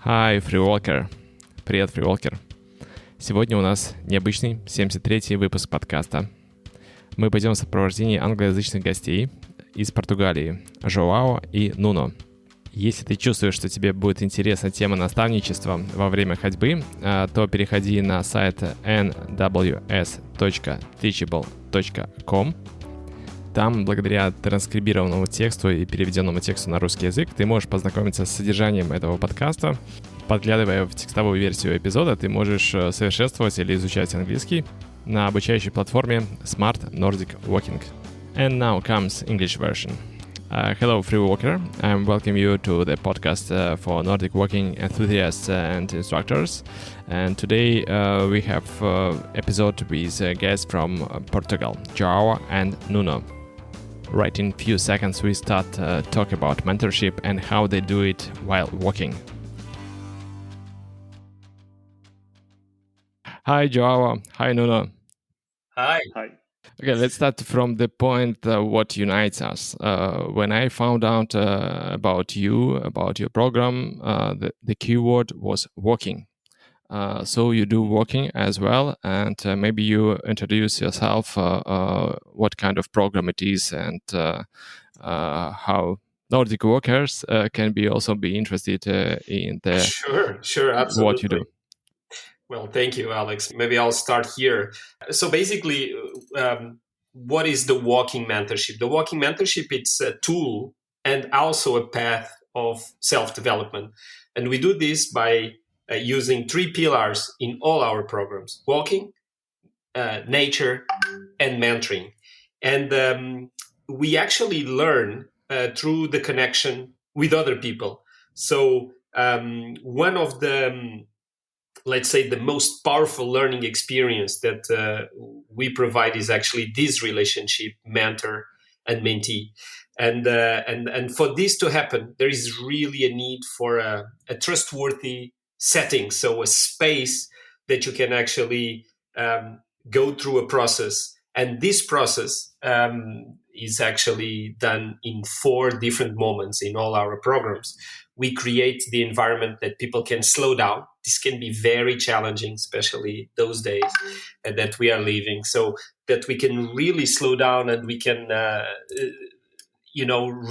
Hi, фриволкер. Привет, фриволкер. Сегодня у нас необычный 73-й выпуск подкаста. Мы пойдем в сопровождении англоязычных гостей из Португалии, Жоао и Нуно. Если ты чувствуешь, что тебе будет интересна тема наставничества во время ходьбы, то переходи на сайт nws.teachable.com. Там, благодаря транскрибированному тексту и переведенному тексту на русский язык, ты можешь познакомиться с содержанием этого подкаста. Подглядывая в текстовую версию эпизода, ты можешь совершенствовать или изучать английский на обучающей платформе Smart Nordic Walking. And now comes English version. Hello, free walker. I welcome you to the podcast for Nordic walking enthusiasts and instructors. And today we have episode with guests from Portugal, João and Nuno. Right in few seconds we start talk about mentorship and how they do it while walking. Hi, João. Hi, Nuno. Hi. Okay, let's start from the point what unites us. When I found out about you, about your program, the keyword was walking. So you do walking as well, and maybe you introduce yourself, what kind of program it is, and how Nordic walkers can also be interested in the Sure, absolutely. what you do. Well, thank you, Alex. Maybe I'll start here. So basically, what is the walking mentorship? The walking mentorship, it's a tool and also a path of self-development. And we do this by using three pillars in all our programs: walking, nature, and mentoring. And we actually learn through the connection with other people. So one of the, let's say, the most powerful learning experience that we provide is actually this relationship, mentor and mentee. And for this to happen, there is really a need for a trustworthy setting, so a space that you can actually go through a process. And this process is actually done in 4 different moments in all our programs. We create the environment that people can slow down. This can be very challenging, especially those days that we are living, so that we can really slow down and we can,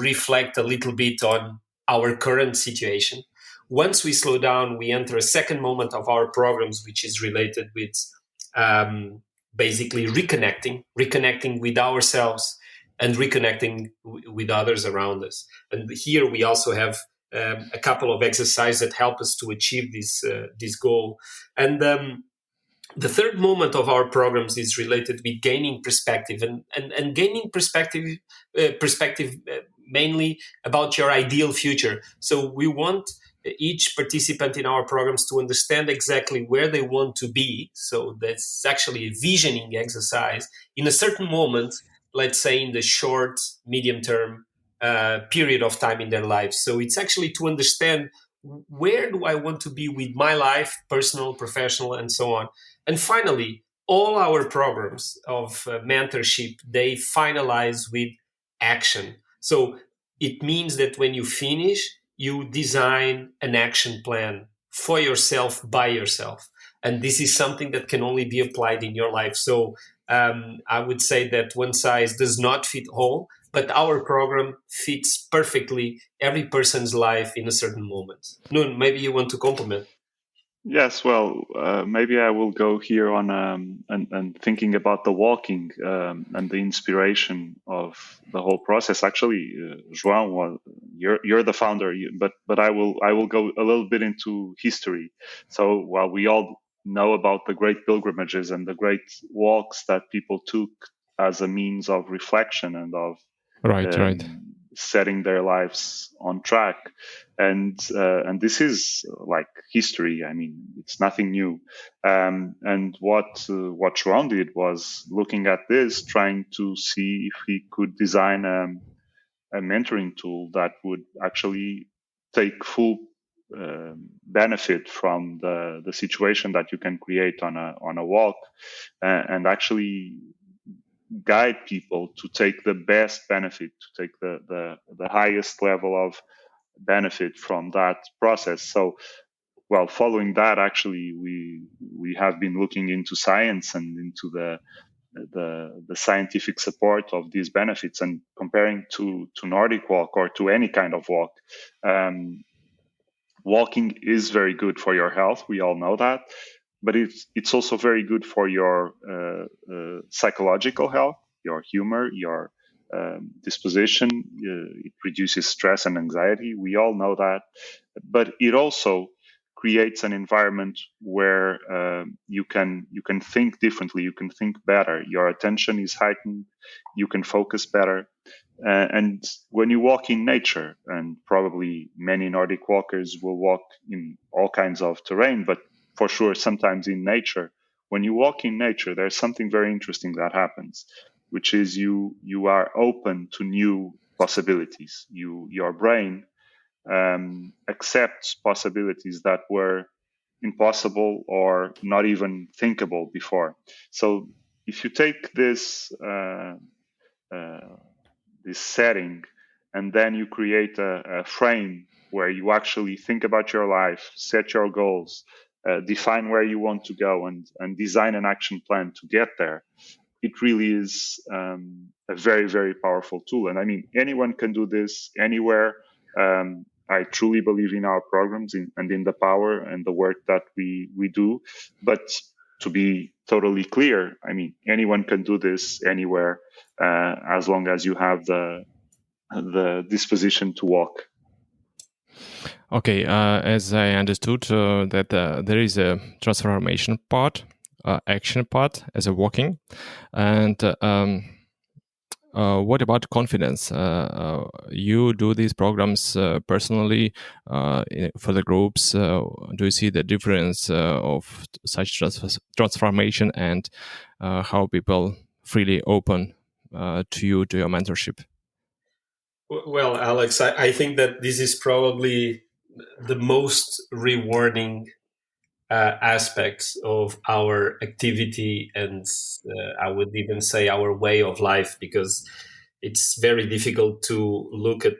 reflect a little bit on our current situation. Once we slow down, we enter a second moment of our programs, which is related with basically reconnecting with ourselves and reconnecting with others around us. And here we also have a couple of exercises that help us to achieve this goal. And the third moment of our programs is related with gaining perspective and gaining perspective mainly about your ideal future. So we want each participant in our programs to understand exactly where they want to be. So that's actually a visioning exercise in a certain moment, let's say in the short, medium term period of time in their lives. So it's actually to understand, where do I want to be with my life, personal, professional, and so on. And finally, all our programs of mentorship, they finalize with action. So it means that when you finish, you design an action plan for yourself, by yourself. And this is something that can only be applied in your life. So I would say that one size does not fit all, but our program fits perfectly every person's life in a certain moment. Nuno, maybe you want to compliment. Yes, well, maybe I will go here on and thinking about the walking and the inspiration of the whole process. Actually, João, well, you're the founder, but I will go a little bit into history. So while we all know about the great pilgrimages and the great walks that people took as a means of reflection and of Right. setting their lives on track, and this is like history. I mean, it's nothing new. And what João did was looking at this, trying to see if he could design a mentoring tool that would actually take full benefit from the situation that you can create on a walk, and actually guide people to take the best benefit, to take the highest level of benefit from that process. So well, following that, actually, we have been looking into science and into the scientific support of these benefits, and comparing to Nordic walk or to any kind of walk. Walking is very good for your health. We all know that, but it's also very good for your psychological health, your humor, your disposition. It reduces stress and anxiety. We all know that, but it also creates an environment where you can think differently. You can think better. Your attention is heightened. You can focus better. And when you walk in nature, and probably many Nordic walkers will walk in all kinds of terrain, but for sure, sometimes in nature, when you walk in nature, there's something very interesting that happens, which is you are open to new possibilities. Your brain accepts possibilities that were impossible or not even thinkable before. So if you take this this setting, and then you create a frame where you actually think about your life, set your goals, define where you want to go, and design an action plan to get there, it really is a very, very powerful tool. And I mean, anyone can do this anywhere. I truly believe in our programs and in the power and the work that we do. But to be totally clear, I mean, anyone can do this anywhere as long as you have the disposition to walk. Okay, as I understood, that there is a transformation part, action part as a walking, and what about confidence? You do these programs personally for the groups. Do you see the difference of such transformation, and how people freely open to your mentorship? Well, Alex, I think that this is probably the most rewarding aspects of our activity, and I would even say our way of life, because it's very difficult to look at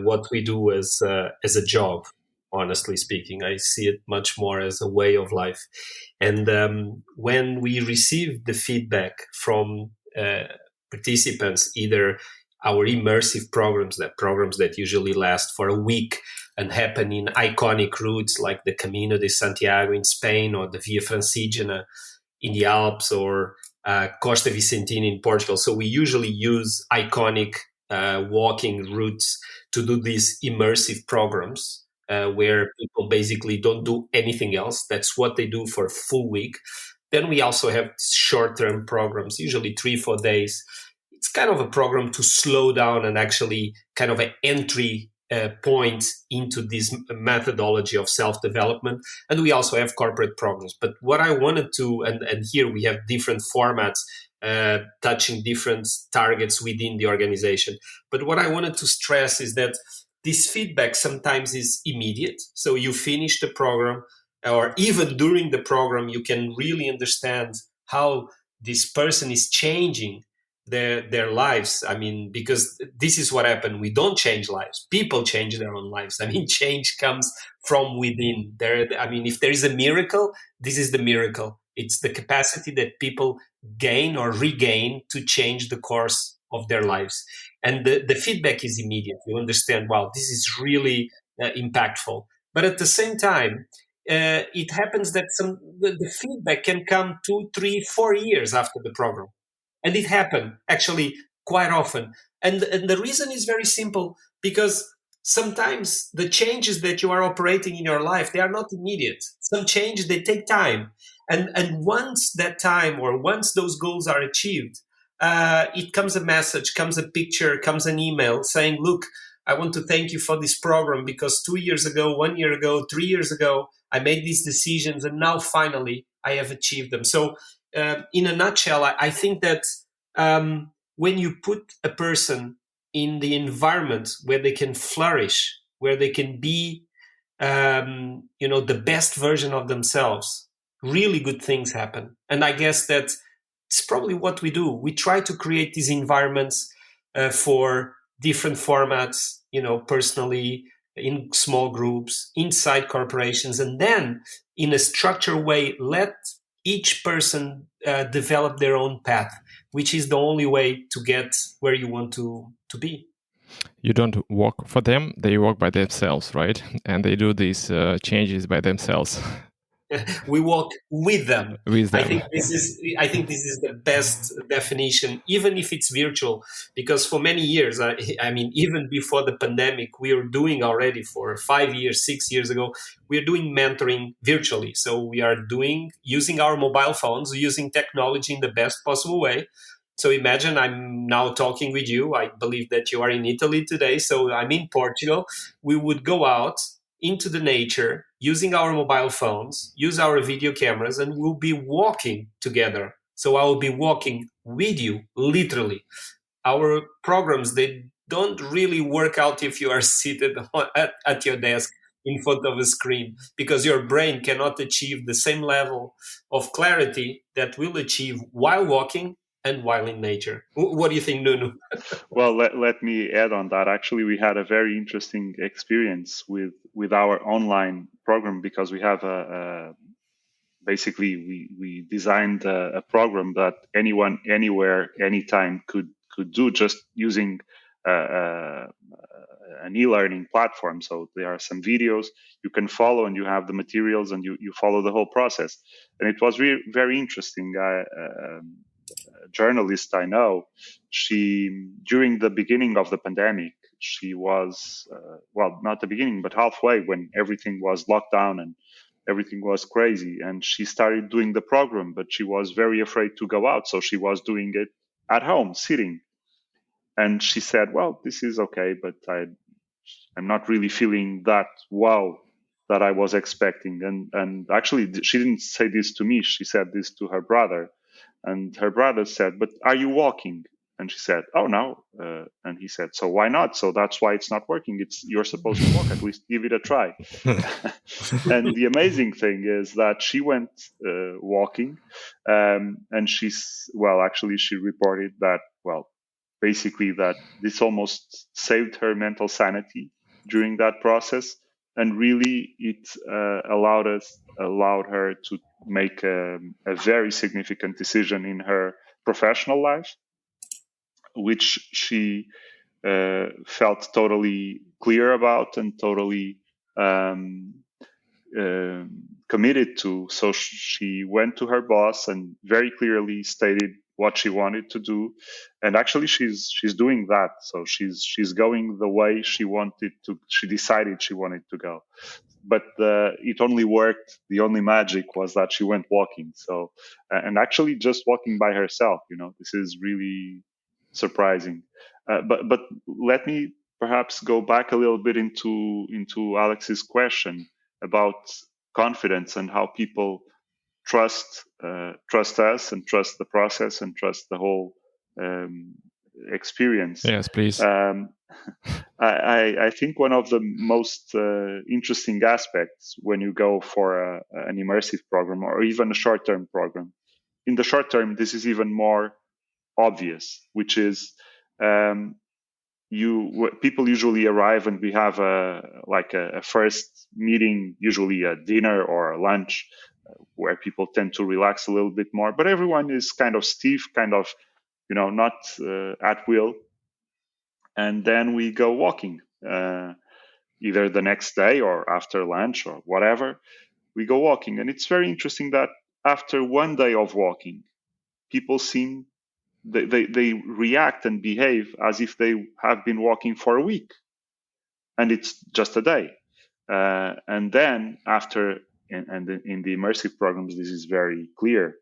what we do as a job. Honestly speaking, I see it much more as a way of life. And when we receive the feedback from participants, either our immersive programs that usually last for a week and happen in iconic routes like the Camino de Santiago in Spain, or the Via Francigena in the Alps, or Costa Vicentina in Portugal. So we usually use iconic walking routes to do these immersive programs where people basically don't do anything else. That's what they do for a full week. Then we also have short-term programs, usually 3-4 days. It's kind of a program to slow down and actually kind of an entry point into this methodology of self-development. And we also have corporate programs. But what I wanted to, and here we have different formats touching different targets within the organization. But what I wanted to stress is that this feedback sometimes is immediate. So you finish the program, or even during the program, you can really understand how this person is changing their lives. I mean, because this is what happened. We don't change lives. People change their own lives. I mean, change comes from within. If there is a miracle, this is the miracle. It's the capacity that people gain or regain to change the course of their lives. And the feedback is immediate. You understand, wow, this is really impactful. But at the same time, it happens that the feedback can come 2, 3, 4 years after the program. And it happened actually quite often. And the reason is very simple, because sometimes the changes that you are operating in your life, they are not immediate. Some changes, they take time. And once that time, or once those goals are achieved, it comes a message, comes a picture, comes an email saying, look, I want to thank you for this program, because 2 years ago, 1 year ago, 3 years ago, I made these decisions, and now finally I have achieved them. So in a nutshell, I think that when you put a person in the environment where they can flourish, where they can be, the best version of themselves, really good things happen. And I guess that it's probably what we do. We try to create these environments for different formats, personally, in small groups, inside corporations, and then in a structured way, let each person develop their own path, which is the only way to get where you want to be. You don't walk for them, they walk by themselves, right? And they do these changes by themselves. We walk with them. With them. I think this is the best definition, even if it's virtual, because for many years, I mean, even before the pandemic, we were doing already for 5 years, 6 years ago, we are doing mentoring virtually. So we are using our mobile phones, using technology in the best possible way. So imagine I'm now talking with you. I believe that you are in Italy today. So I'm in Portugal. We would go out into the nature using our mobile phones, use our video cameras, and we'll be walking together. So I will be walking with you, literally. Our programs, they don't really work out if you are seated at your desk in front of a screen, because your brain cannot achieve the same level of clarity that we'll achieve while walking and while in nature. What do you think, Nuno? Well, let me add on that. Actually, we had a very interesting experience with our online program, because we have basically we designed a program that anyone, anywhere, anytime could do, just using an e-learning platform. So there are some videos you can follow, and you have the materials, and you follow the whole process. And it was very interesting. A journalist I know, she, during the beginning of the pandemic, she was well, not the beginning, but halfway, when everything was locked down and everything was crazy, and she started doing the program, but she was very afraid to go out, so she was doing it at home, sitting. And she said, well, this is okay, but I'm not really feeling that wow that I was expecting. And actually, she didn't say this to me, she said this to her brother. And her brother said, but are you walking? And she said, oh, no. And he said, so why not? So that's why it's not working. You're supposed to walk, at least give it a try. And the amazing thing is that she went walking, and actually she reported that, well, basically that this almost saved her mental sanity during that process. And really it allowed her to make a very significant decision in her professional life, which she felt totally clear about and totally committed to. So she went to her boss and very clearly stated what she wanted to do, and actually she's doing that. So she's going the way she wanted to. She decided she wanted to go, but it only worked. The only magic was that she went walking. So and actually just walking by herself. This is really surprising. But let me perhaps go back a little bit into Alex's question about confidence and how people trust us and trust the process and trust the whole experience. Yes, please. I think one of the most interesting aspects when you go for an immersive program or even a short-term program, in the short term, this is even more obvious, which is people usually arrive and we have a first meeting, usually a dinner or a lunch, where people tend to relax a little bit more, but everyone is kind of stiff, kind of, not at will. And then we go walking, either the next day or after lunch or whatever. We go walking, and it's very interesting that after one day of walking, people seem they react and behave as if they have been walking for a week, and it's just a day. And then after, and in the immersive programs, this is very clear.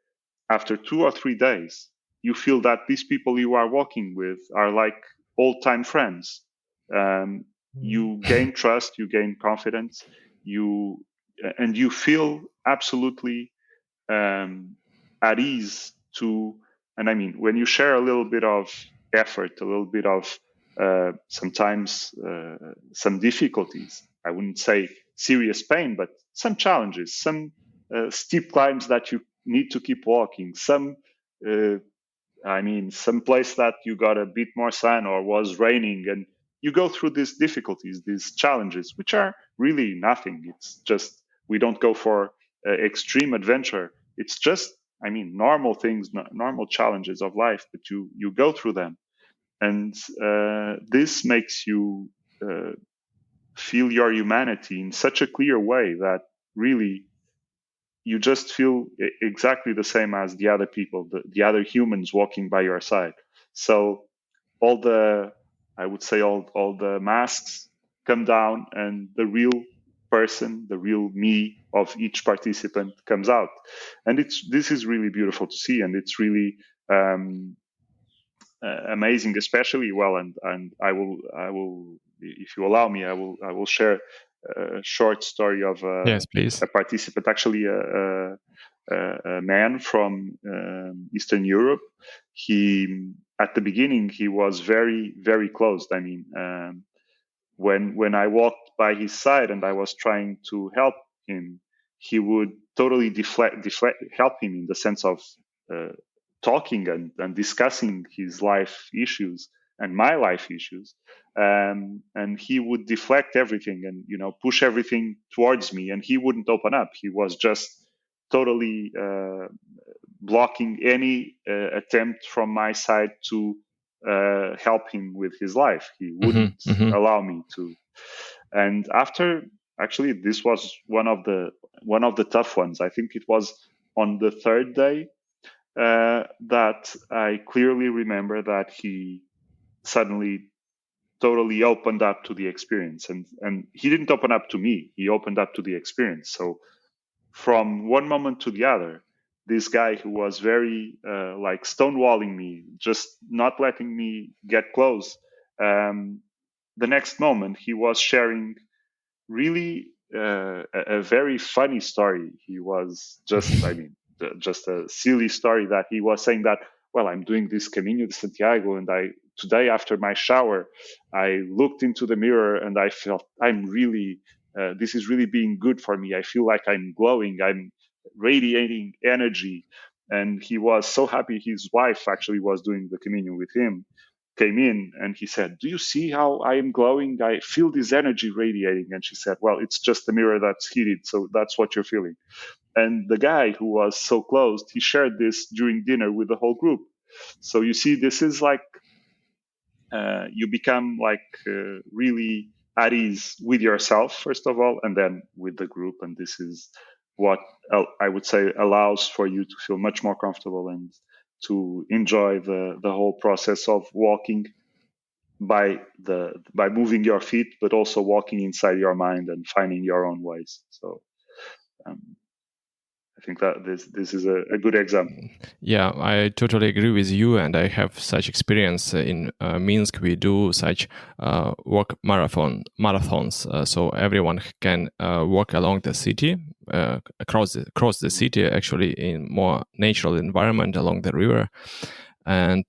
After 2 or 3 days, you feel that these people you are walking with are like old-time friends. You gain trust, you gain confidence, and you feel absolutely at ease to. And I mean, when you share a little bit of effort, a little bit of sometimes some difficulties, I wouldn't say serious pain, but some challenges, some steep climbs that you need to keep walking, some place that you got a bit more sun or was raining, and you go through these difficulties, these challenges, which are really nothing. It's just, we don't go for extreme adventure. It's just, normal things, normal challenges of life, but you go through them. And this makes you feel your humanity in such a clear way that really you just feel exactly the same as the other people, the other humans walking by your side. So all the masks come down, and the real person, the real me of each participant comes out. And this is really beautiful to see, and it's really amazing, especially and I will, if you allow me, I will share a short story of yes, please. a participant, actually a man from Eastern Europe. He, at the beginning, he was very, very closed. When I walked by his side and I was trying to help him, he would totally help him in the sense of talking and discussing his life issues and my life issues. And he would deflect everything and, push everything towards me, and he wouldn't open up. He was just totally blocking any attempt from my side to help him with his life. He wouldn't allow me to. And after, actually, this was one of the tough ones. I think it was on the third day that I clearly remember that he suddenly totally opened up to the experience, and he didn't open up to me. He opened up to the experience. So from one moment to the other, this guy who was very like stonewalling me, just not letting me get close, the next moment he was sharing really a very funny story. He was just, just a silly story that he was saying that, well, I'm doing this Camino de Santiago, and today after my shower, I looked into the mirror and I felt I'm really, this is really being good for me. I feel like I'm glowing, I'm radiating energy. And he was so happy. His wife actually was doing the Camino with him, came in, and he said, do you see how I am glowing? I feel this energy radiating. And she said, well, it's just the mirror that's heated, so that's what you're feeling. And the guy who was so closed, he shared this during dinner with the whole group. So you see, this is like, you become like really at ease with yourself, first of all, and then with the group. And this is what I would say allows for you to feel much more comfortable and to enjoy the whole process of walking by moving your feet, but also walking inside your mind and finding your own ways. So I think that this is a good example. Yeah, I totally agree with you, and I have such experience in Minsk. We do such walk marathons, so everyone can walk along the city, across the city, actually in more natural environment along the river, and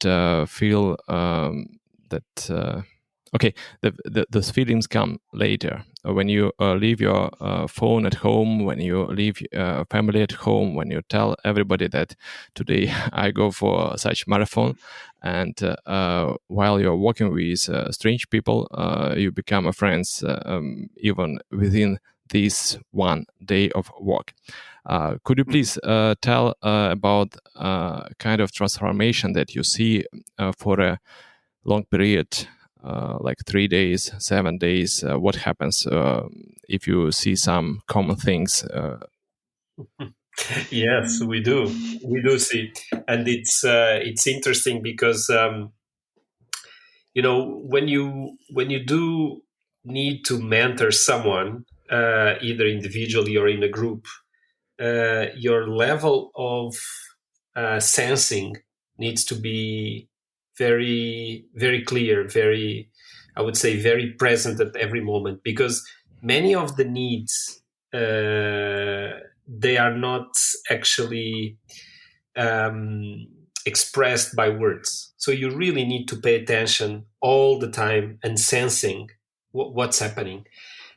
feel that. Okay, those feelings come later when you leave your phone at home, when you leave family at home, when you tell everybody that today I go for such marathon, and while you're walking with strange people, you become friends even within this one day of walk. Could you please tell about kind of transformation that you see for a long period? Like 3 days, 7 days, what happens if you see some common things? Yes, we do see, and it's interesting because when you do need to mentor someone, either individually or in a group, your level of sensing needs to be very, very clear, very, I would say, very present at every moment, because many of the needs, they are not actually expressed by words. So you really need to pay attention all the time and sensing what's happening.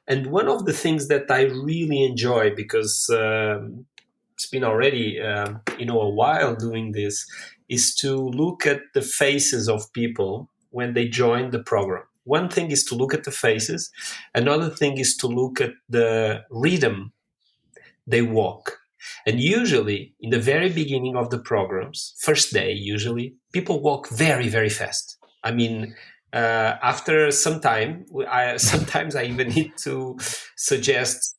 And one of the things that I really enjoy, because it's been already a while doing this, is to look at the faces of people when they join the program. One thing is to look at the faces. Another thing is to look at the rhythm they walk. And usually, in the very beginning of the programs, first day, usually, people walk very, very fast. I mean, after some time, sometimes I even need to suggest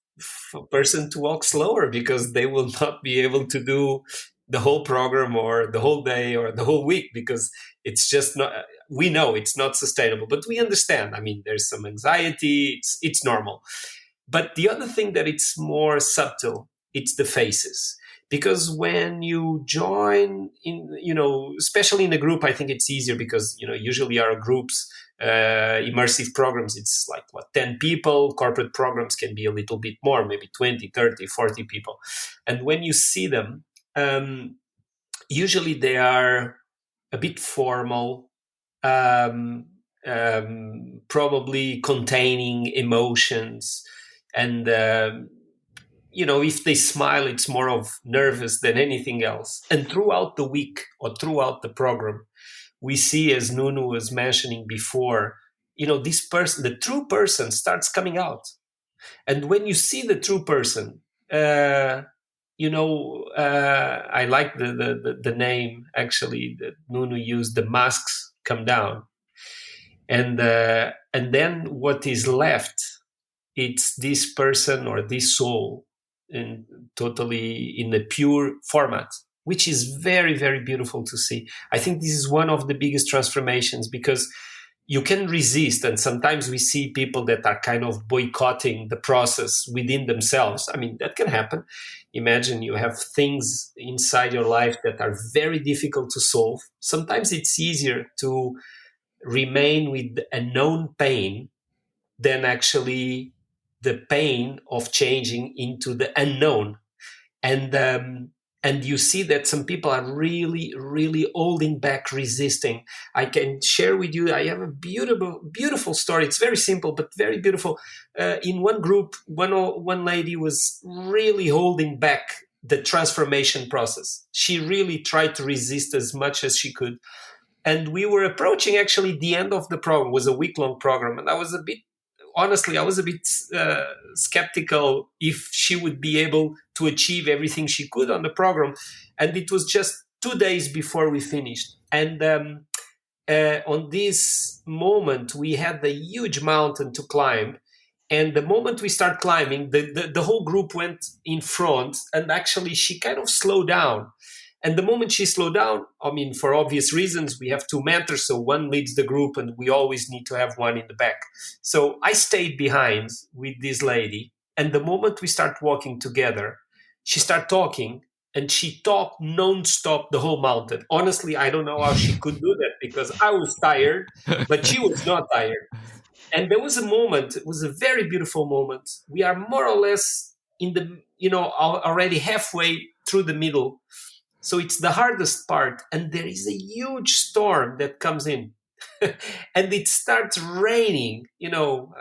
a person to walk slower because they will not be able to do the whole program or the whole day or the whole week, because it's just not, we know it's not sustainable, but we understand. I mean, there's some anxiety, it's normal. But the other thing that it's more subtle, it's the faces. Because when you join in, especially in a group, I think it's easier because, usually our groups, immersive programs, it's like 10 people. Corporate programs can be a little bit more, maybe 20, 30, 40 people. And when you see them, usually they are a bit formal, probably containing emotions. And, if they smile, it's more of nervous than anything else. And throughout the week or throughout the program, we see, as Nuno was mentioning before, this person, the true person, starts coming out. And when you see the true person, I like the name actually that Nuno used, the masks come down. And then what is left, it's this person or this soul totally in the pure format, which is very, very beautiful to see. I think this is one of the biggest transformations because you can resist. And sometimes we see people that are kind of boycotting the process within themselves. I mean, that can happen. Imagine you have things inside your life that are very difficult to solve. Sometimes it's easier to remain with a known pain than actually the pain of changing into the unknown. And you see that some people are really, really holding back, resisting. I can share with you, I have a beautiful, beautiful story. It's very simple, but very beautiful. In one group, one lady was really holding back the transformation process. She really tried to resist as much as she could. And we were approaching actually the end of the program. It was a week-long program. And I was a bit skeptical if she would be able to achieve everything she could on the program. And it was just 2 days before we finished. And on this moment, we had the huge mountain to climb. And the moment we start climbing, the whole group went in front, and actually she kind of slowed down. And the moment she slowed down, I mean, for obvious reasons, we have 2 mentors, so one leads the group and we always need to have one in the back. So I stayed behind with this lady. And the moment we start walking together, she started talking, and she talked non-stop the whole mountain. Honestly, I don't know how she could do that because I was tired, but she was not tired. And there was a moment, it was a very beautiful moment. We are more or less in the, already halfway through the middle. So it's the hardest part. And there is a huge storm that comes in. And it starts raining,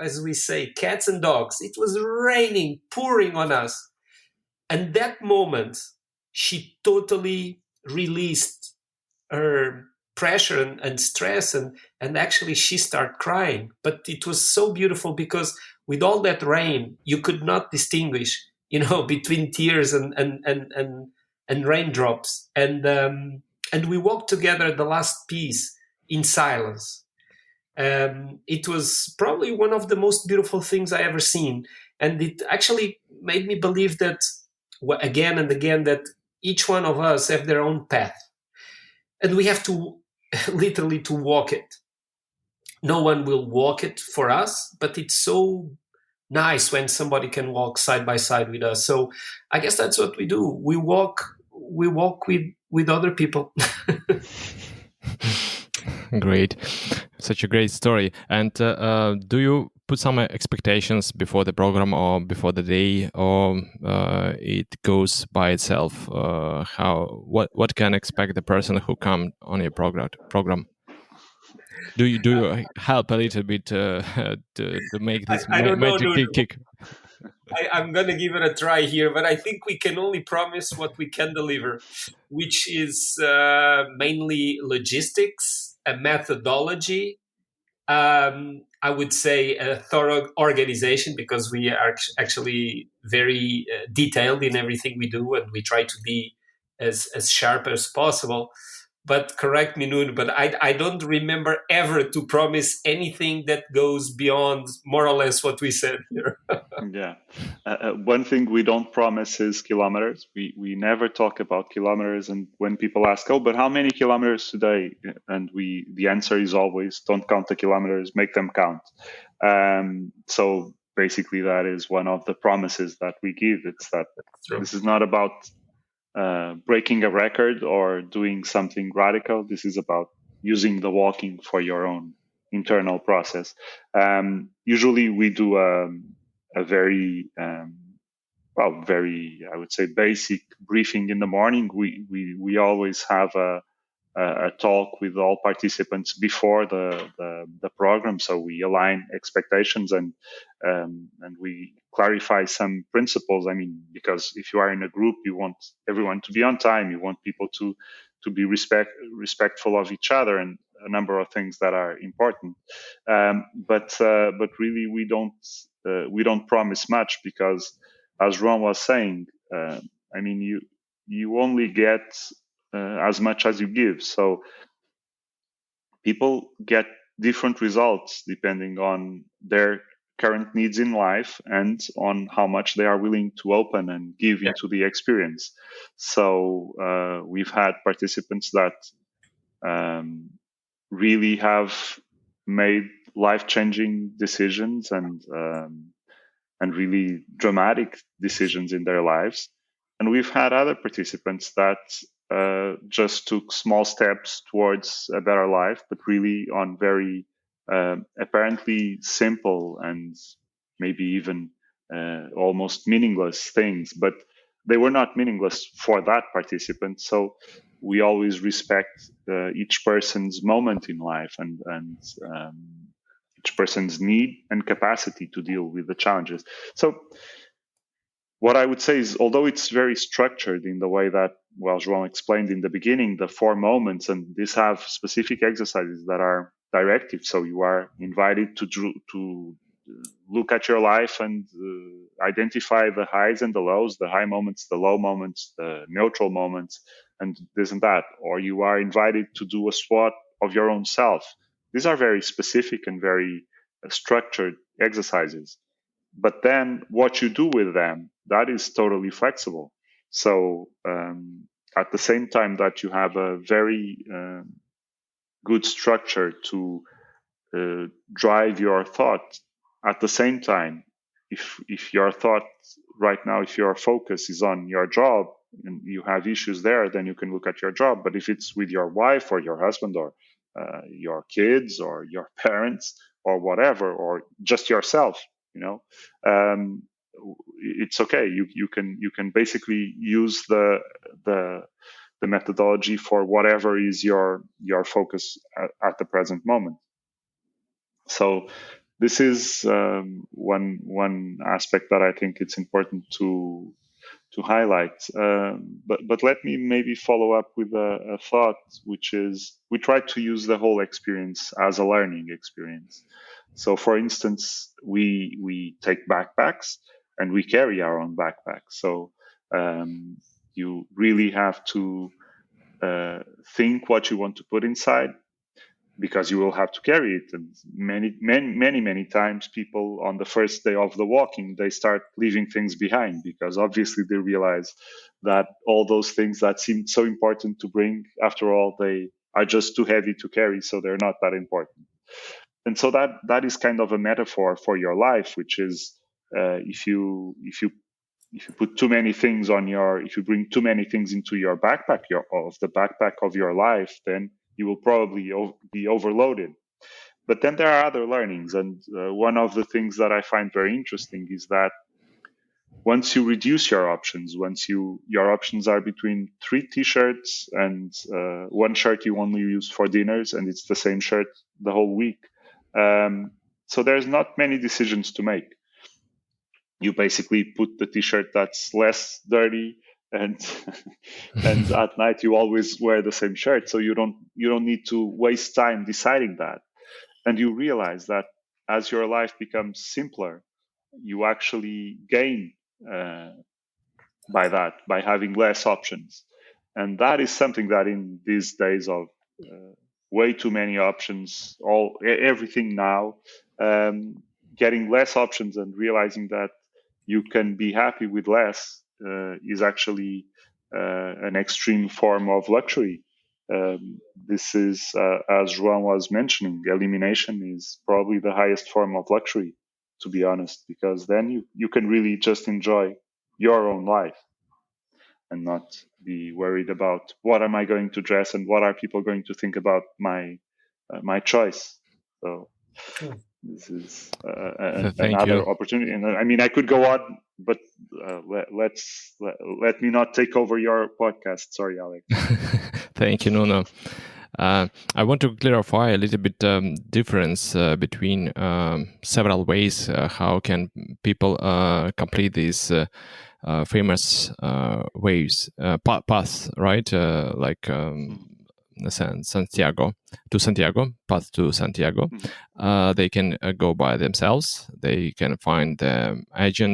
as we say, cats and dogs. It was raining, pouring on us. And that moment, she totally released her pressure and stress. And actually, she started crying. But it was so beautiful because with all that rain, you could not distinguish, between tears and raindrops, and we walked together the last piece in silence. It was probably one of the most beautiful things I ever seen, and it actually made me believe that again and again that each one of us have their own path, and we have to literally to walk it. No one will walk it for us, but it's so nice when somebody can walk side by side with us. So I guess that's what we do. We walk with other people. Great. Such a great story. And do you put some expectations before the program or before the day, or it goes by itself? What can expect the person who come on your program? Do you help a little bit to make this magic kick? I'm going to give it a try here, but I think we can only promise what we can deliver, which is mainly logistics, a methodology, I would say, a thorough organization, because we are actually very detailed in everything we do, and we try to be as sharp as possible. But correct me, Nuno, but I don't remember ever to promise anything that goes beyond more or less what we said here. Yeah. One thing we don't promise is kilometers. We never talk about kilometers. And when people ask, oh, but how many kilometers today? And the answer is always, don't count the kilometers, make them count. So basically that is one of the promises that we give. It's that this is not about breaking a record or doing something radical. This is about using the walking for your own internal process. Usually we do a very, very, I would say, basic briefing in the morning. We always have a talk with all participants before the program, so we align expectations and we clarify some principles. I mean, because if you are in a group, you want everyone to be on time, you want people to be respectful of each other, and a number of things that are important. But really, we don't promise much, because, as João was saying, I mean, you only get as much as you give. So people get different results depending on their current needs in life and on how much they are willing to open and give into the experience. So we've had participants that really have made life-changing decisions and really dramatic decisions in their lives. And we've had other participants that just took small steps towards a better life, but really on very apparently simple and maybe even almost meaningless things. But they were not meaningless for that participant. So we always respect each person's moment in life and each person's need and capacity to deal with the challenges. So what I would say is, although it's very structured in the way that, well, João explained in the beginning, the 4 moments, and these have specific exercises that are directive. So you are invited to look at your life and identify the highs and the lows, the high moments, the low moments, the neutral moments, and this and that. Or you are invited to do a SWOT of your own self. These are very specific and very structured exercises. But then what you do with them, that is totally flexible. So at the same time that you have a very good structure to drive your thought, at the same time, if your thought right now, if your focus is on your job and you have issues there, then you can look at your job. But if it's with your wife or your husband or your kids or your parents or whatever, or just yourself, it's okay. You can basically use the methodology for whatever is your focus at the present moment. So this is one aspect that I think it's important to highlight. But let me maybe follow up with a thought, which is we try to use the whole experience as a learning experience. So, for instance, we take backpacks and we carry our own backpacks. So you really have to think what you want to put inside, because you will have to carry it. And many times people on the first day of the walking, they start leaving things behind, because obviously they realize that all those things that seemed so important to bring, after all, they are just too heavy to carry, so they're not that important. And so that is kind of a metaphor for your life, which is if you put too many things if you bring too many things into your backpack, the backpack of your life, then you will probably be overloaded. But then there are other learnings. And one of the things that I find very interesting is that once you reduce your options, your options are between 3 t-shirts and 1 shirt you only use for dinners, and it's the same shirt the whole week. So there's not many decisions to make. You basically put the t-shirt that's less dirty, and at night you always wear the same shirt. So you don't need to waste time deciding that. And you realize that as your life becomes simpler, you actually gain by having less options. And that is something that in these days of way too many options, everything now, getting less options and realizing that you can be happy with less is actually an extreme form of luxury. This is, as João was mentioning, elimination is probably the highest form of luxury, to be honest, because then you can really just enjoy your own life and not be worried about what am I going to dress and what are people going to think about my choice. So this is Thank you. another opportunity. And I mean, I could go on, but let me not take over your podcast. Sorry, Alex. Thank you, Nuno. I want to clarify a little bit difference between several ways how can people complete these famous waves paths, right? Like Santiago, path to Santiago. They can go by themselves. They can find the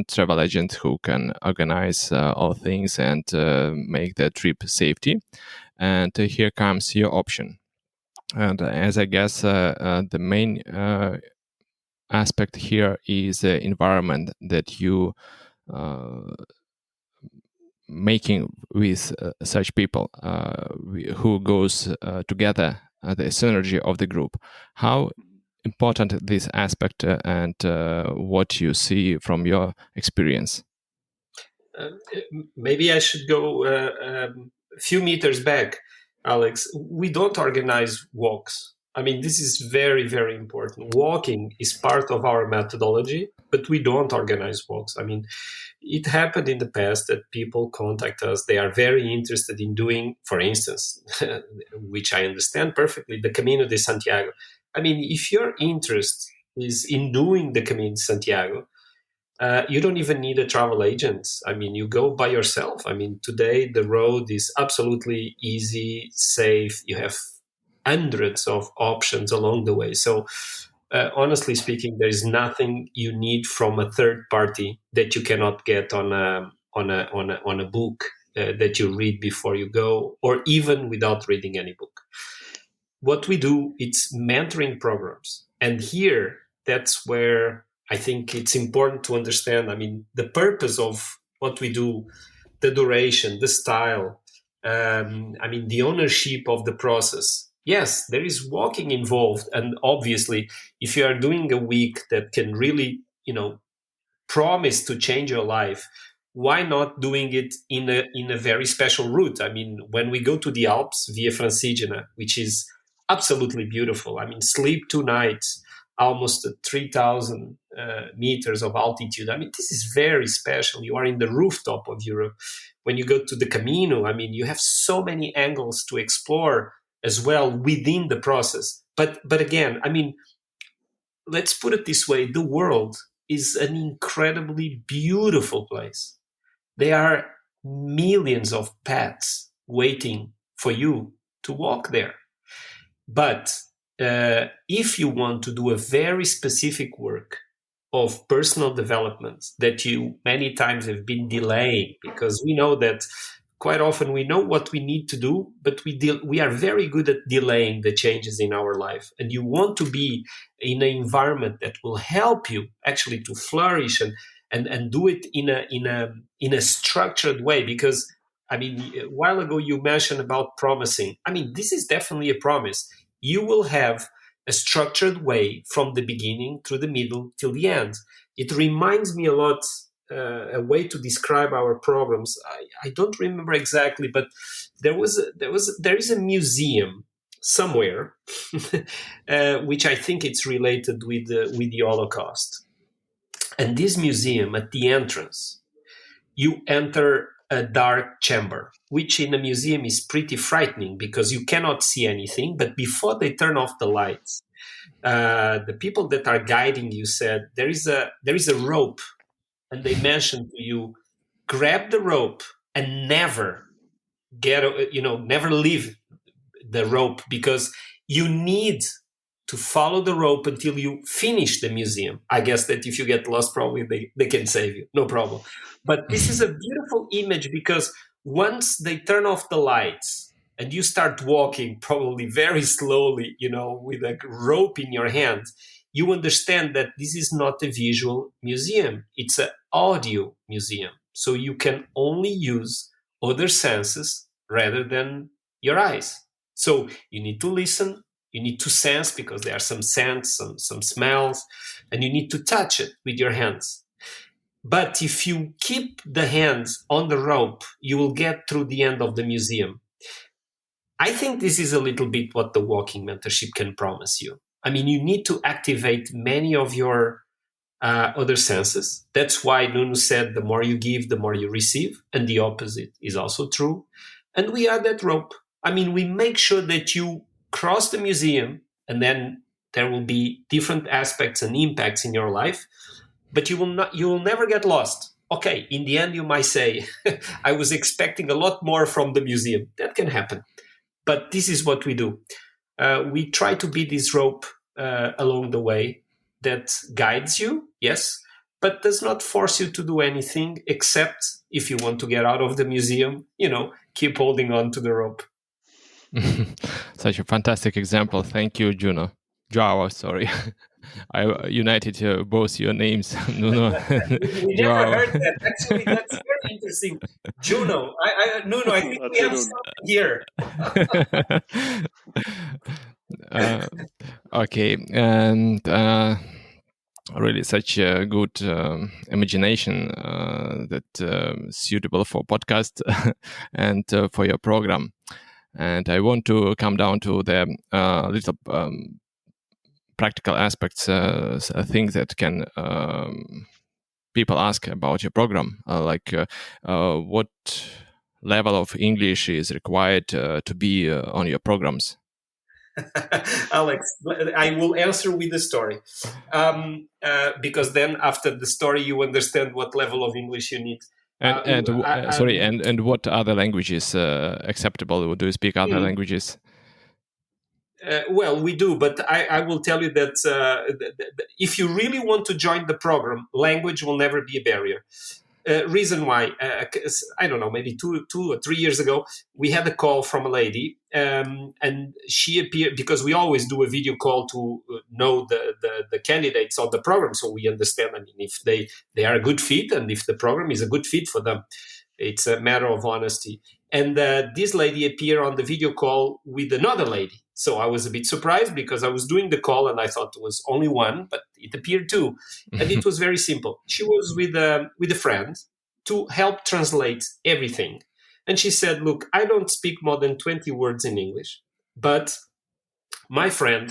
travel agent who can organize all things and make the trip safety. And here comes your option. And as I guess, the main aspect here is the environment that you making with such people who goes together, the synergy of the group. How important this aspect and what you see from your experience? Maybe I should go a few meters back, Alex. We don't organize walks. I mean, this is very, very important. Walking is part of our methodology, but we don't organize walks. I mean, it happened in the past that people contact us. They are very interested in doing, for instance, which I understand perfectly, the Camino de Santiago. I mean, if your interest is in doing the Camino de Santiago, you don't even need a travel agent. I mean, you go by yourself. I mean, today the road is absolutely easy, safe. You have hundreds of options along the way. So, honestly speaking, there is nothing you need from a third party that you cannot get on a book that you read before you go, or even without reading any book. What we do, it's mentoring programs, and here that's where I think it's important to understand. I mean, the purpose of what we do, the duration, the style. I mean, the ownership of the process. Yes, there is walking involved, and obviously, if you are doing a week that can really, promise to change your life, why not doing it in a very special route? I mean, when we go to the Alps via Francigena, which is absolutely beautiful. I mean, sleep 2 nights, almost at 3,000 meters of altitude. I mean, this is very special. You are in the rooftop of Europe. When you go to the Camino, I mean, you have so many angles to explore as well within the process. But again, I mean, let's put it this way. The world is an incredibly beautiful place. There are millions of paths waiting for you to walk there. But if you want to do a very specific work of personal development that you many times have been delaying, because we know that quite often we know what we need to do, but we are very good at delaying the changes in our life. And you want to be in an environment that will help you actually to flourish and do it in a structured way. Because I mean, a while ago you mentioned about promising. I mean, this is definitely a promise. You will have a structured way from the beginning through the middle till the end. It reminds me a lot a way to describe our programs. I don't remember exactly, but there is a museum somewhere, which I think it's related with the Holocaust. And this museum, at the entrance, you enter a dark chamber, which in a museum is pretty frightening because you cannot see anything. But before they turn off the lights, the people that are guiding you said there is a rope, and they mentioned to you, grab the rope and never never leave the rope, because you need to follow the rope until you finish the museum. I guess that if you get lost, probably they can save you, no problem. But this is a beautiful image because once they turn off the lights and you start walking, probably very slowly, with a rope in your hand, you understand that this is not a visual museum. It's an audio museum. So you can only use other senses rather than your eyes. So you need to listen, you need to sense because there are some scents, some smells, and you need to touch it with your hands. But if you keep the hands on the rope, you will get through the end of the museum. I think this is a little bit what the walking mentorship can promise you. I mean, you need to activate many of your other senses. That's why Nuno said the more you give, the more you receive. And the opposite is also true. And we are that rope. I mean, we make sure that you cross the museum and then there will be different aspects and impacts in your life, but you will never get lost. Okay, in the end, you might say, I was expecting a lot more from the museum. That can happen. But this is what we do. We try to be this rope along the way that guides you, yes, but does not force you to do anything except if you want to get out of the museum, keep holding on to the rope. Such a fantastic example. Thank you, Juno. João, sorry. I united both your names, Nuno. We never heard that. Actually, that's very interesting. Juno, Nuno, I think we have something here. Okay, and really such a good imagination that suitable for podcast and for your program. And I want to come down to the little practical aspects, things that can people ask about your program, like what level of English is required to be on your programs? Alex, I will answer with a story, because then after the story you understand what level of English you need. And what other languages acceptable? Do you speak other languages? Well, we do, but I will tell you that if you really want to join the program, language will never be a barrier. Reason why, I don't know, maybe two or 3 years ago, we had a call from a lady, and she appeared, because we always do a video call to know the candidates on the program, so we understand, I mean, if they are a good fit and if the program is a good fit for them. It's a matter of honesty. And this lady appeared on the video call with another lady. So I was a bit surprised because I was doing the call and I thought it was only one, but it appeared two. And it was very simple. She was with a friend to help translate everything. And she said, look, I don't speak more than 20 words in English, but my friend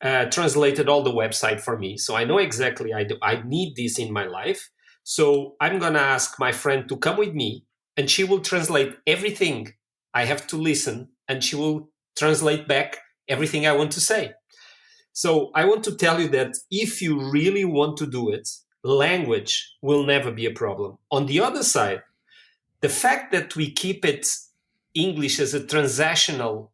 translated all the website for me. So I know exactly I need this in my life. So I'm going to ask my friend to come with me and she will translate everything I have to listen and she will translate back everything I want to say. So I want to tell you that if you really want to do it, language will never be a problem. On the other side, the fact that we keep it English as a transactional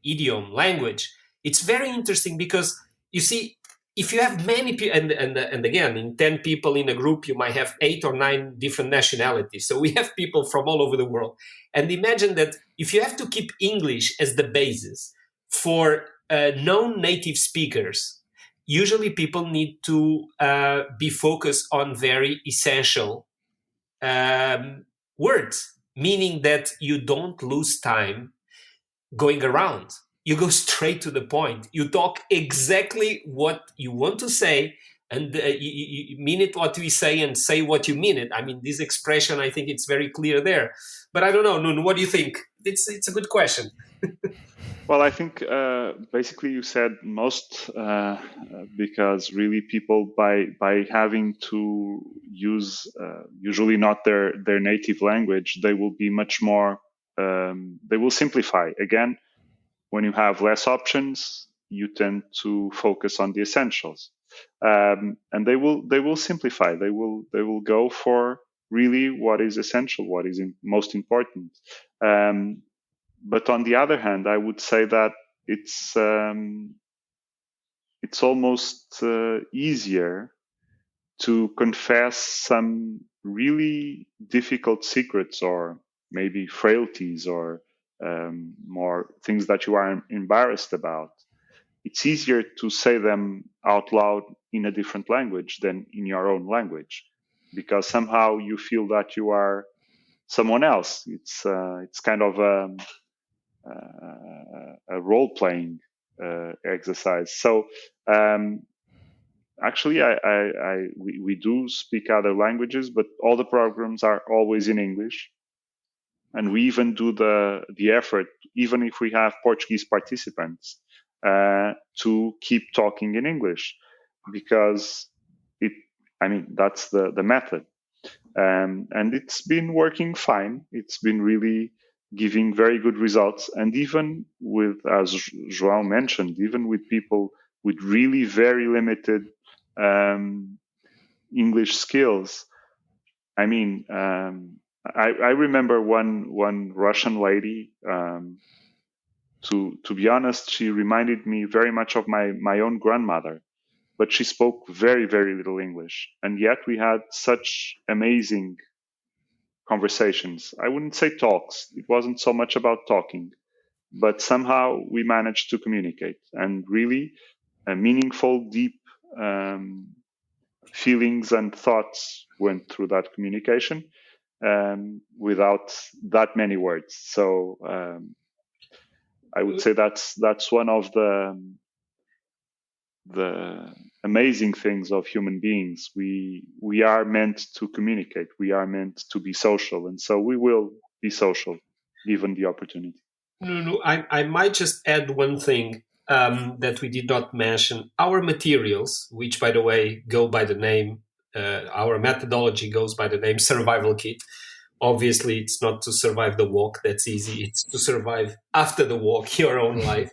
idiom language, it's very interesting because you see, if you have many people, and again, in 10 people in a group, you might have 8 or 9 different nationalities. So we have people from all over the world. And imagine that if you have to keep English as the basis for non-native speakers, usually people need to be focused on very essential words, meaning that you don't lose time going around. You go straight to the point. You talk exactly what you want to say, and you mean it what we say and say what you mean it. I mean, this expression, I think it's very clear there. But I don't know, Nuno, what do you think? It's a good question. Well, I think basically you said most, because really people by having to use usually not their native language, they will be much more, they will simplify. Again, when you have less options, you tend to focus on the essentials, and they will simplify. They will go for really what is essential, what is most important. But on the other hand, I would say that it's almost easier to confess some really difficult secrets, or maybe frailties, or more things that you are embarrassed about. It's easier to say them out loud in a different language than in your own language, because somehow you feel that you are someone else. It's kind of a role playing exercise. So actually, we do speak other languages, but all the programs are always in English, and we even do the effort, even if we have Portuguese participants, to keep talking in English, because that's the method. And it's been working fine. It's been really giving very good results. And even with, as João mentioned, even with people with really very limited English skills. I remember one Russian lady. To be honest, she reminded me very much of my own grandmother, but she spoke very, very little English. And yet we had such amazing conversations. I wouldn't say talks. It wasn't so much about talking, but somehow we managed to communicate, and really meaningful, deep feelings and thoughts went through that communication without that many words. So I would say that's one of the amazing things of human beings. We are meant to communicate. We are meant to be social, and so we will be social given the opportunity. No, I might just add one thing that we did not mention. Our materials, which by the way go by the name, our methodology goes by the name Survival Kit. Obviously, it's not to survive the walk. That's easy. It's to survive after the walk, your own life.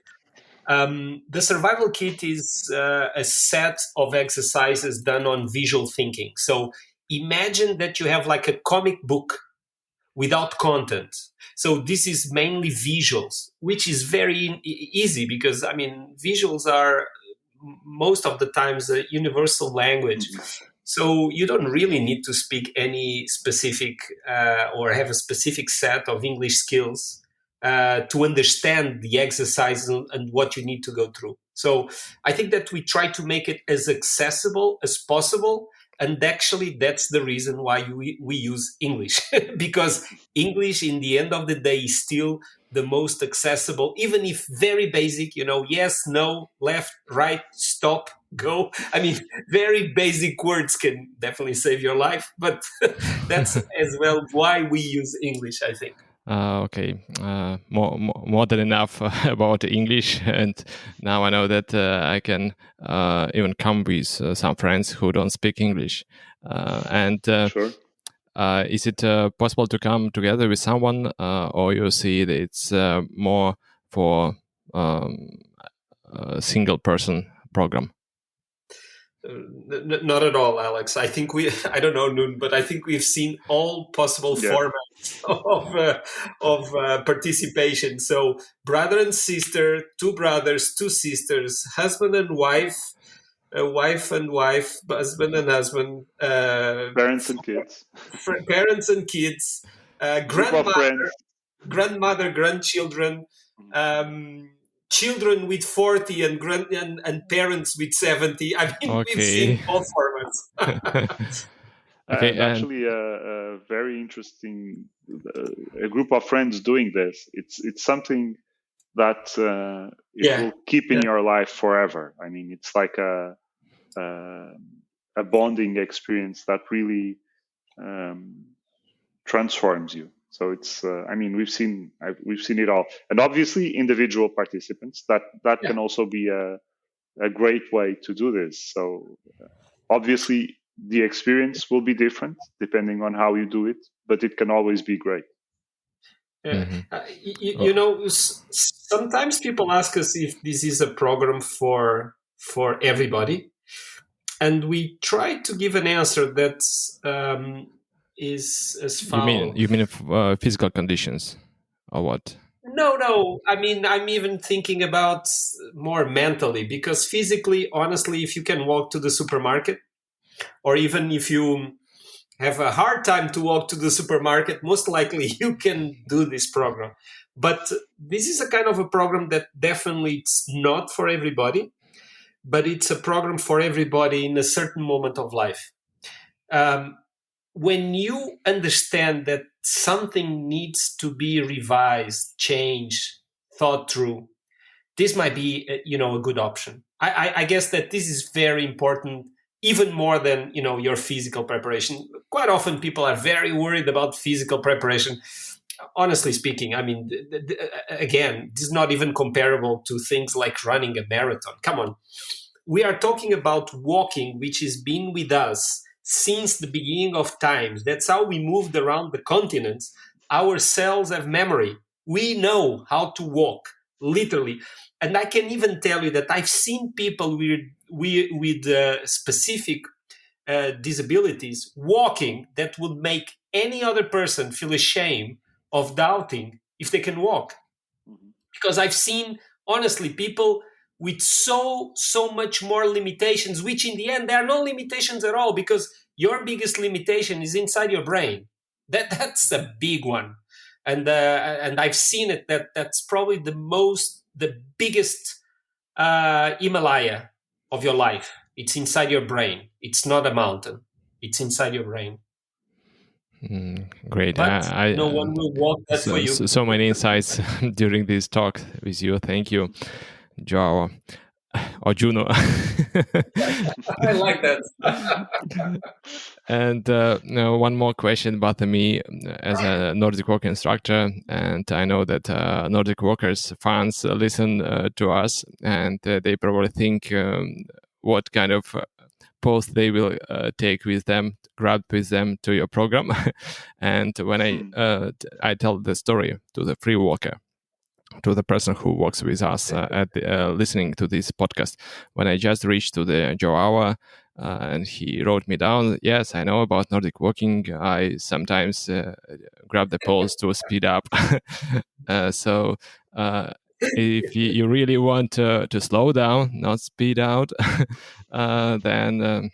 The Survival Kit is a set of exercises done on visual thinking. So imagine that you have like a comic book without content. So this is mainly visuals, which is very easy because, visuals are most of the times a universal language. So you don't really need to speak any specific or have a specific set of English skills to understand the exercise and what you need to go through. So I think that we try to make it as accessible as possible. And actually, that's the reason why we use English, because English, in the end of the day, is still the most accessible, even if very basic, yes, no, left, right, stop, go. Very basic words can definitely save your life, but that's as well why we use English, I think. Okay, more than enough about English, and now I know that I can even come with some friends who don't speak English. Sure. Is it possible to come together with someone, or you see that it's more for a single person program? Not at all, Alex. I think I don't know, Nuno, but I think we've seen all possible formats of participation. So brother and sister, two brothers, two sisters, husband and wife, wife and wife, husband and husband, parents and kids, grandmother, grandchildren, children with 40 and parents with 70. Okay. We've seen all formats. Okay, and actually, a very interesting a group of friends doing this. It's something that will keep in your life forever. It's like a bonding experience that really transforms you. So it's we've seen it all, and obviously individual participants that can also be a great way to do this. So obviously the experience will be different depending on how you do it, but it can always be great. Sometimes people ask us if this is a program for everybody, and we try to give an answer that is as follows. You mean physical conditions, or what? No. I mean, I'm even thinking about more mentally, because physically, honestly, if you can walk to the supermarket, or even if you have a hard time to walk to the supermarket, most likely you can do this program. But this is a kind of a program that definitely it's not for everybody, but it's a program for everybody in a certain moment of life. Um, when you understand that something needs to be revised, changed, thought through, this might be a good option. I guess that this is very important, even more than your physical preparation. Quite often people are very worried about physical preparation. Honestly speaking, I mean, again, this is not even comparable to things like running a marathon. Come on, we are talking about walking, which has been with us since the beginning of times. That's how we moved around the continents. Our cells have memory. We know how to walk, literally. And I can even tell you that I've seen people with specific disabilities walking that would make any other person feel ashamed of doubting if they can walk, Mhm. because I've seen, honestly, people with so much more limitations, which in the end there are no limitations at all, because your biggest limitation is inside your brain. That's a big one, and I've seen it. That's probably the biggest Himalaya of your life. It's inside your brain. It's not a mountain. It's inside your brain. Great. But no one will walk that for you. So many insights during this talk with you. Thank you, João or Juno. I like that. And now one more question about me as a Nordic walk instructor, and I know that Nordic walkers fans listen to us, and they probably think what kind of post they will take with them, grab with them to your program. And when I tell the story to the free walker, to the person who works with us listening to this podcast, when I just reached to the João, and he wrote me down, yes, I know about Nordic walking. I sometimes grab the poles to speed up. So if you really want to slow down, not speed out, then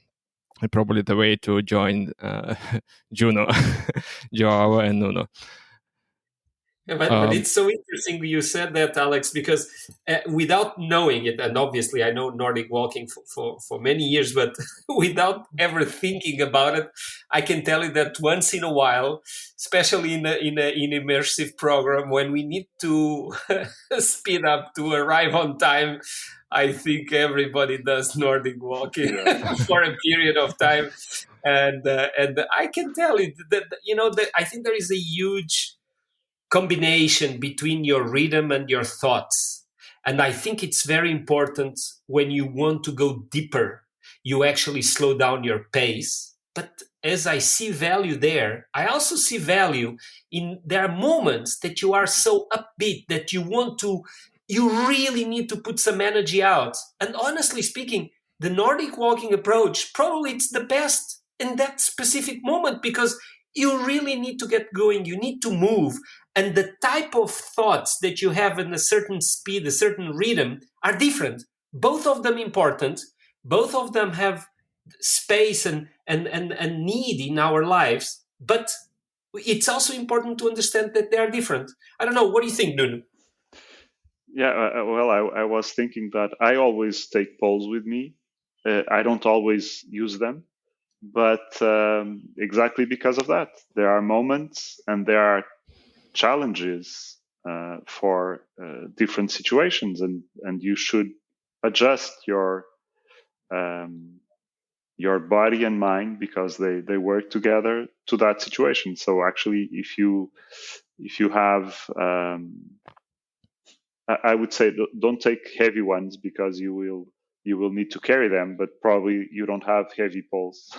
probably the way to join Juno, João, and Nuno. Yeah, but it's so interesting you said that, Alex, because without knowing it, and obviously I know Nordic walking for many years, but without ever thinking about it, I can tell you that once in a while, especially in immersive program, when we need to speed up to arrive on time, I think everybody does Nordic walking Yeah. for a period of time, and I can tell you that I think there is a huge combination between your rhythm and your thoughts. And I think it's very important when you want to go deeper, you actually slow down your pace. But as I see value there, I also see value in there are moments that you are so upbeat that you really need to put some energy out. And honestly speaking, the Nordic walking approach, probably it's the best in that specific moment, because you really need to get going, you need to move, and the type of thoughts that you have in a certain speed, a certain rhythm, are different. Both of them important. Both of them have space and need in our lives. But it's also important to understand that they are different. I don't know. What do you think, Nuno? Yeah, well, I was thinking that I always take poles with me. I don't always use them, but exactly because of that, there are moments and there are challenges for different situations, and you should adjust um, your body and mind because they work together to that situation. So actually, if you have I would say don't take heavy ones because you will need to carry them, but probably you don't have heavy poles.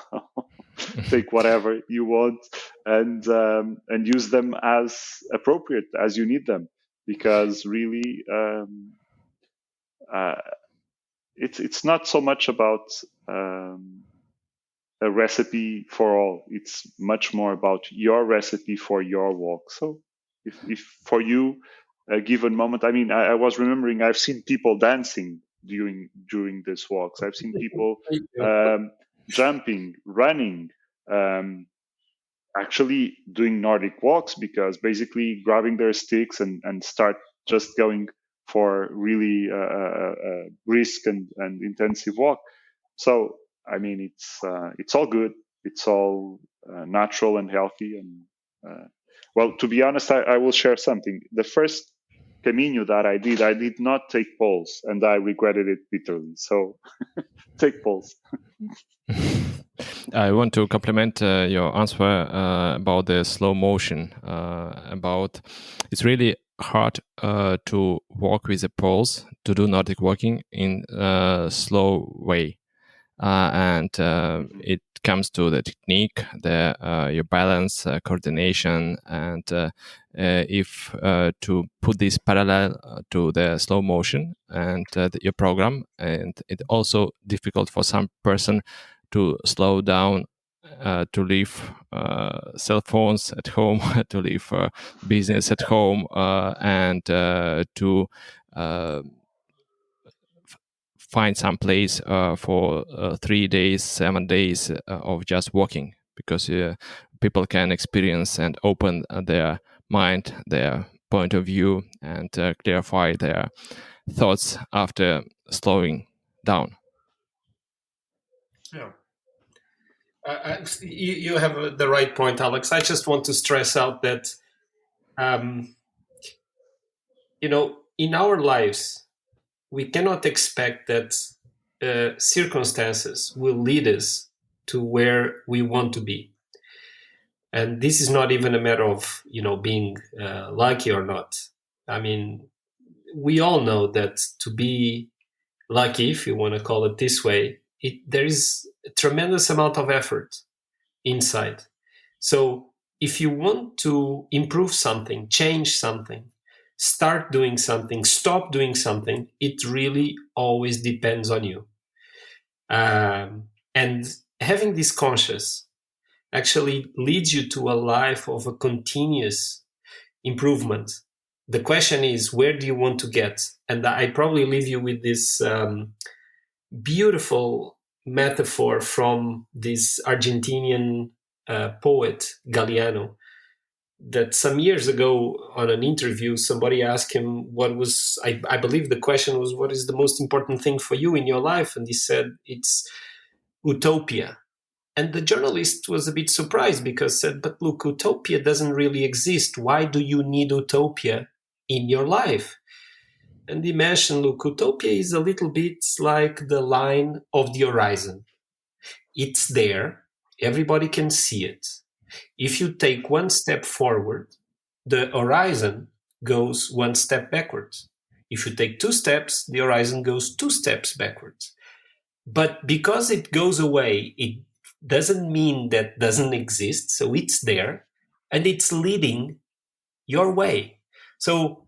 Take whatever you want and use them as appropriate as you need them, because really uh, it's not so much about um, a recipe for all. It's much more about your recipe for your walk. So if for you a given moment. I mean, I was remembering I've seen people dancing during these walks. I've seen people jumping, running, actually doing Nordic walks, because basically grabbing their sticks and start just going for really brisk and intensive walk. So I mean, it's all good. It's all natural and healthy. And well, to be honest, I will share something. The first Camino that I did not take poles, and I regretted it bitterly. So take poles. I want to compliment your answer about the slow motion. About it's really hard to walk with the poles, to do Nordic walking in a slow way, and it comes to the technique, your balance, coordination, and if to put this parallel to the slow motion and your program, and it's also difficult for some person to slow down, to leave cell phones at home, to leave business at home, and to find some place for 3 days, 7 days of just walking, because people can experience and open their mind, their point of view, and clarify their thoughts after slowing down. Yeah. You have the right point, Alex. I just want to stress out that, in our lives, we cannot expect that circumstances will lead us to where we want to be. And this is not even a matter of, being lucky or not. I mean, we all know that to be lucky, if you want to call it this way, there is a tremendous amount of effort inside. So if you want to improve something, change something, start doing something, stop doing something, it really always depends on you. And having this conscious actually leads you to a life of a continuous improvement. The question is, where do you want to get? And I probably leave you with this beautiful metaphor from this Argentinian poet, Galeano, that some years ago on an interview, somebody asked him what was, I believe the question was, what is the most important thing for you in your life? And he said, it's utopia. And the journalist was a bit surprised, because said, but look, utopia doesn't really exist. Why do you need utopia in your life? And he mentioned, look, utopia is a little bit like the line of the horizon. It's there. Everybody can see it. If you take one step forward, the horizon goes one step backwards. If you take 2 steps, the horizon goes 2 steps backwards. But because it goes away, it doesn't mean that doesn't exist. So it's there and it's leading your way. So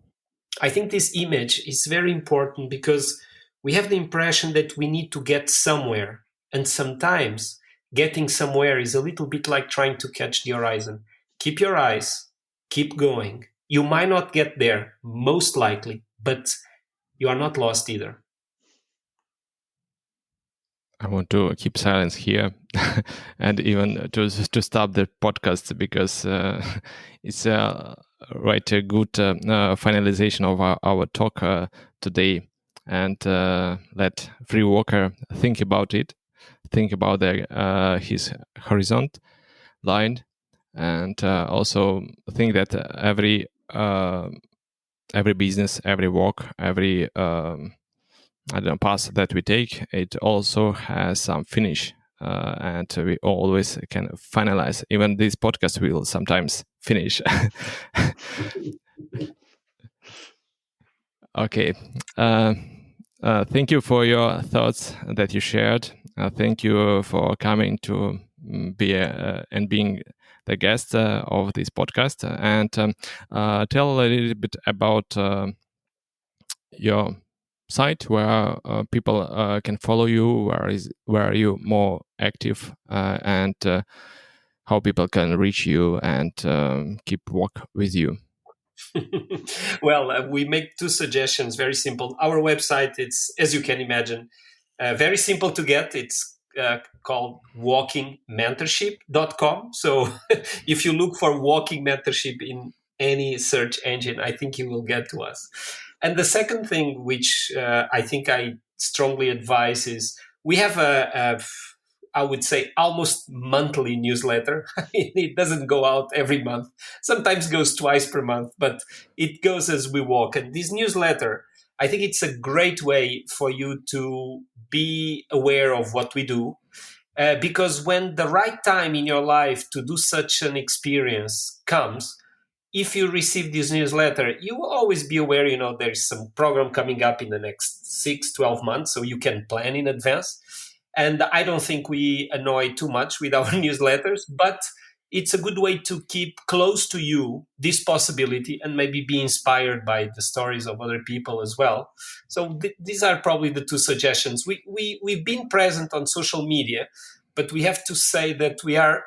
I think this image is very important, because we have the impression that we need to get somewhere. And sometimes getting somewhere is a little bit like trying to catch the horizon. Keep your eyes, keep going. You might not get there, most likely, but you are not lost either. I want to keep silence here and even to stop the podcast, because it's a good finalization of our talk today. And let free walker think about it, think about his horizon line, and also think that every business, every walk, every path that we take, it also has some finish, and we always can finalize. Even this podcast will sometimes finish. Okay. Thank you for your thoughts that you shared. Thank you for coming to be and being the guest of this podcast, and tell a little bit about your site, where people can follow you, where are you more active, and how people can reach you and keep walk with you. Well, we make two suggestions, very simple. Our website, it's, as you can imagine, very simple to get. It's called walkingmentorship.com. So if you look for walking mentorship in any search engine, I think you will get to us. And the second thing, which I think I strongly advise, is we have I would say, almost monthly newsletter. It doesn't go out every month. Sometimes goes twice per month, but it goes as we walk. And this newsletter, I think it's a great way for you to be aware of what we do. Because when the right time in your life to do such an experience comes, if you receive this newsletter, you will always be aware, there's some program coming up in the next 6-12 months, so you can plan in advance. And I don't think we annoy too much with our newsletters, but it's a good way to keep close to you this possibility and maybe be inspired by the stories of other people as well. So these are probably the two suggestions. We've been present on social media, but we have to say that we are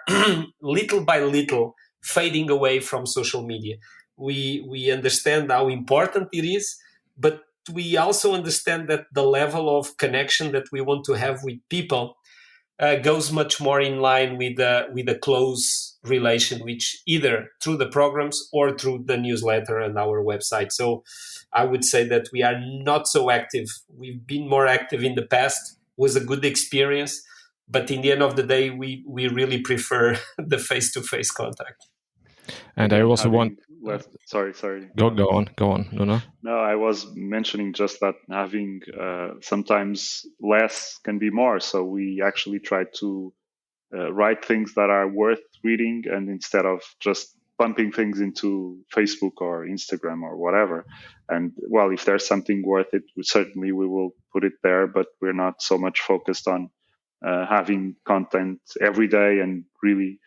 little by little fading away from social media. We understand how important it is, but we also understand that the level of connection that we want to have with people goes much more in line with a close relation, which either through the programs or through the newsletter and our website. So I would say that we are not so active. We've been more active in the past. It was a good experience, but in the end of the day, we really prefer the face-to-face contact. And I also want... Sorry. Go on, Nuno. No, I was mentioning just that having sometimes less can be more. So we actually try to write things that are worth reading, and instead of just pumping things into Facebook or Instagram or whatever. And well, if there's something worth it, we will put it there, but we're not so much focused on having content every day. And really,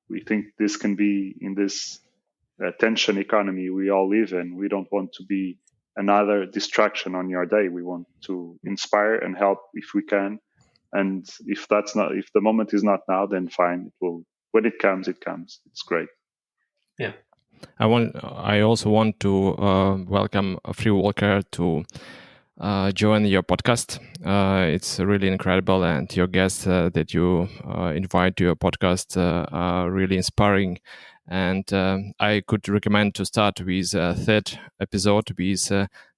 we think this can be in this attention economy we all live in. We don't want to be another distraction on your day. We want to inspire and help if we can. And if the moment is not now, then fine. It will, when it comes, it comes. It's great. Yeah. I also want to welcome a free walker to join your podcast. It's really incredible, and your guests that you invite to your podcast are really inspiring. And I could recommend to start with third episode with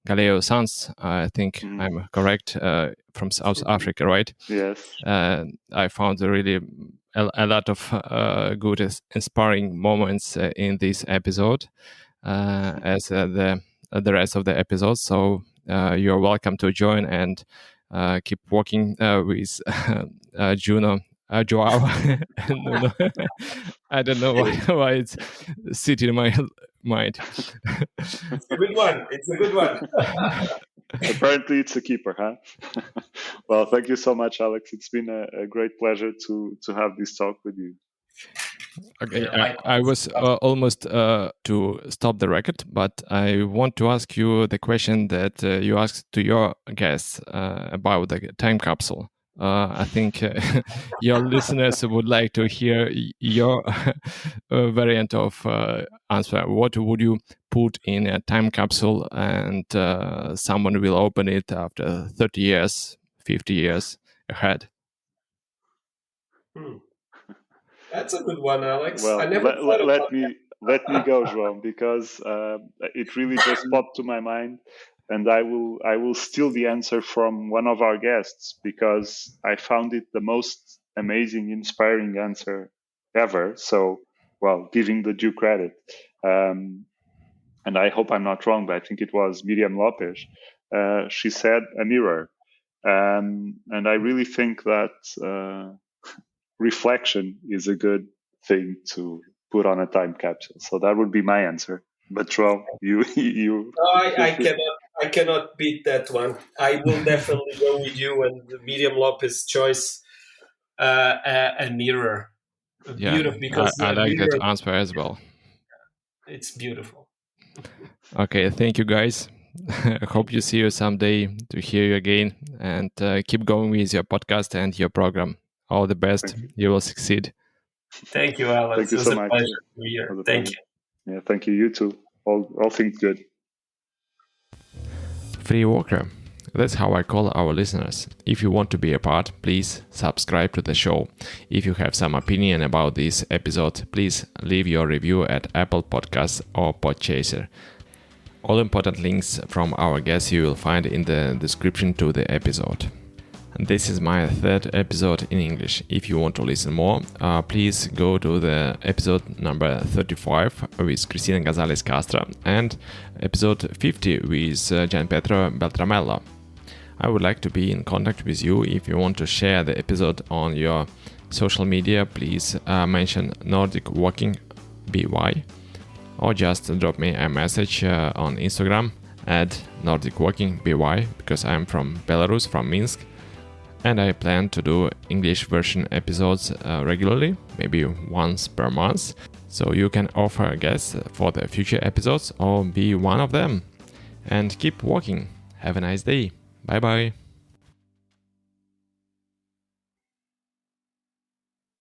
Galeo Santos. I think I'm correct, from South Africa, right? Yes. I found really a lot of good, inspiring moments in this episode, as the rest of the episodes. So you're welcome to join and keep walking with João. No. I don't know why it's sitting in my mind. It's a good one. Apparently it's a keeper, huh? Well, thank you so much, Alex. It's been a great pleasure to have this talk with you. Okay, I was almost to stop the record, but I want to ask you the question that you asked to your guests about the time capsule. I think your listeners would like to hear your variant of answer. What would you put in a time capsule, and someone will open it after 30 years, 50 years ahead? That's a good one, Alex. Well, I never let me go, João, because it really just popped to my mind. And I will steal the answer from one of our guests, because I found it the most amazing, inspiring answer ever. So, well, giving the due credit. And I hope I'm not wrong, but I think it was Miriam Lopez. She said a mirror. And I really think that reflection is a good thing to put on a time capsule. So that would be my answer. But João, you. I cannot beat that one. I will definitely go with you and Miriam Lopez's choice. A mirror. Yeah, beautiful, because I like that answer as well. It's beautiful. Okay, thank you, guys. I hope you see you someday to hear you again, and keep going with your podcast and your program. All the best. You will succeed. Thank you, Alex. Thank you so much. Pleasure to be here. Thank you. Yeah, thank you. You too. all things good. Free walker. That's how I call our listeners. If you want to be a part, please subscribe to the show. If you have some opinion about this episode, please leave your review at Apple Podcasts or Podchaser. All important links from our guests you will find in the description to the episode. This is my third episode in English. If you want to listen more, please go to the episode number 35 with Cristina Gonzalez Castro and episode 50 with Gianpietro Beltramello. I would like to be in contact with you. If you want to share the episode on your social media, please mention nordicwalking.by or just drop me a message on Instagram at nordicwalking.by because I'm from Belarus, from Minsk. And I plan to do English version episodes regularly, maybe once per month. So you can offer guests for the future episodes or be one of them. And keep walking. Have a nice day. Bye bye.